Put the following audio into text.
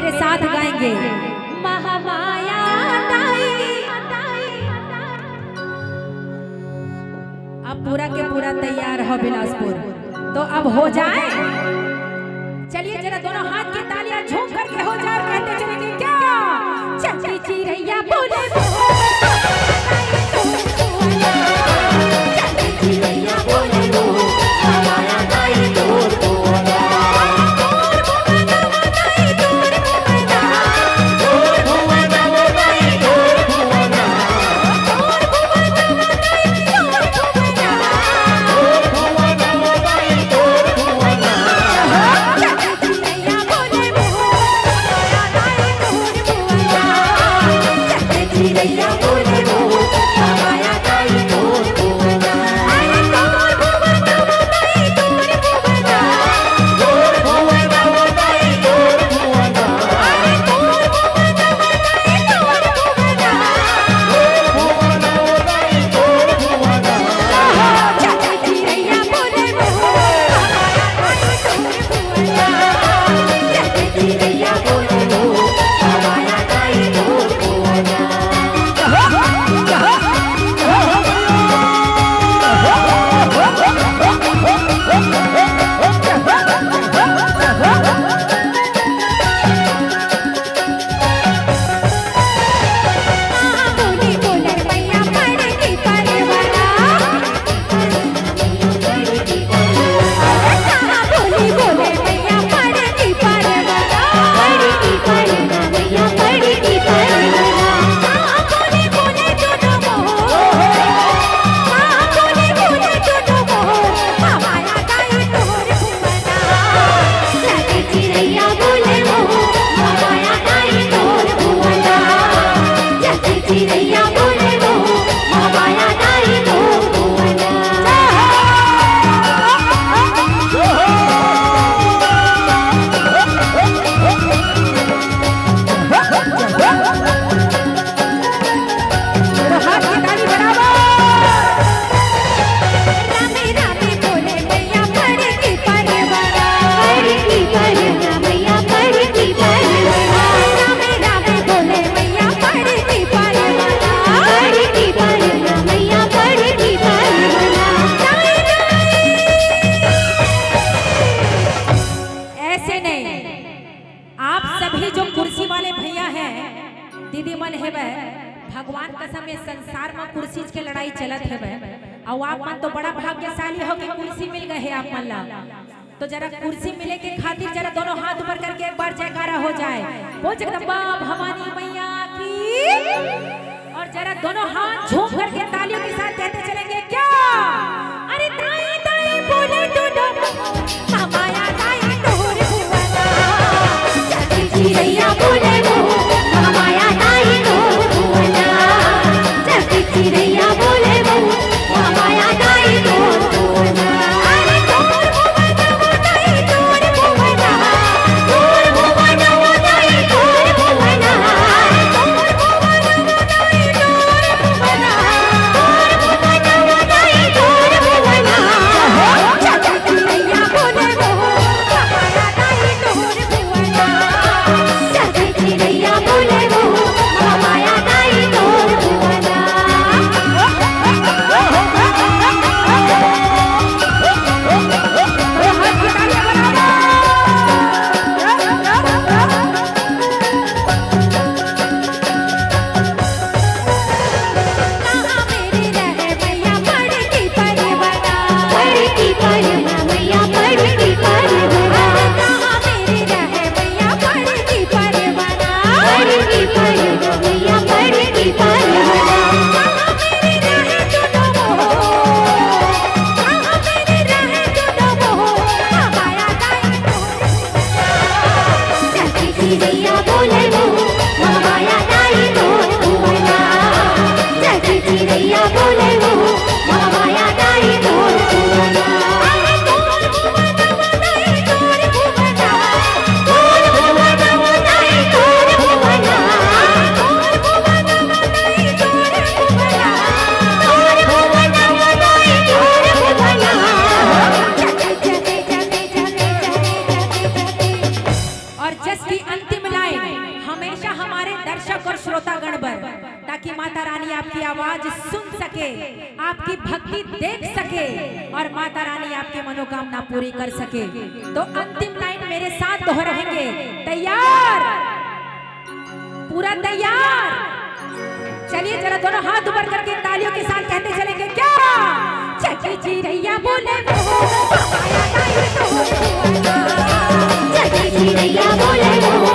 मेरे साथ गाएंगे महामाया ताई। अब पूरा के पूरा तैयार हो बिलासपुर, तो अब हो जाए। चलिए जरा दोनों हाथ की तालियां झूम करके हो जाए, कहते चलेंगे क्या चंद्री चिरैया बोले दीदी मन है भगवान कसम ये संसार में कुर्सी के लड़ाई चलत है और आप मन तो बड़ा भाग्यशाली हो कि कुर्सी मिल गए है आप मन ला। तो जरा कुर्सी मिले के खातिर जरा दोनों हाथ ऊपर करके एक बार जयकारा हो जाए, वो जगदम्बा भवानी मैया की। और जरा दोनों हाथ झूम करके तालियों के साथ कहते चलेंगे क्या अरे ताई ताई बोले तो माया ताई तोर भुवना चंद्री चिरैया बोले माया ताई तोर भुवना चंद्री चिरैया बोले माया ताई तोर भुवना अरे तोर भुवना ताई तोर भुवना तोर भुवना ताई तोर भुवना तोर भुवना ताई तोर भुवना तोर भुवना ताई तोर भुवना चंद्री चिरैया बोले माया ताई तोर भुवना चंद्री चिरैया बोले माया ताई तोर भुवना। और जस की अंतिम लाइन दर्शक और श्रोतागण पर, ताकि माता रानी आपकी आवाज सुन सके, आपकी भक्ति देख सके और माता रानी आपकी मनोकामना पूरी कर सके। तो अंतिम लाइन मेरे साथ दोहराएंगे। तैयार? पूरा तैयार? चलिए जरा दोनों हाथ ऊपर करके तालियों के साथ कहते चलेंगे। क्या चकी चिड़ैया बोले चकी चिड़ैया बोले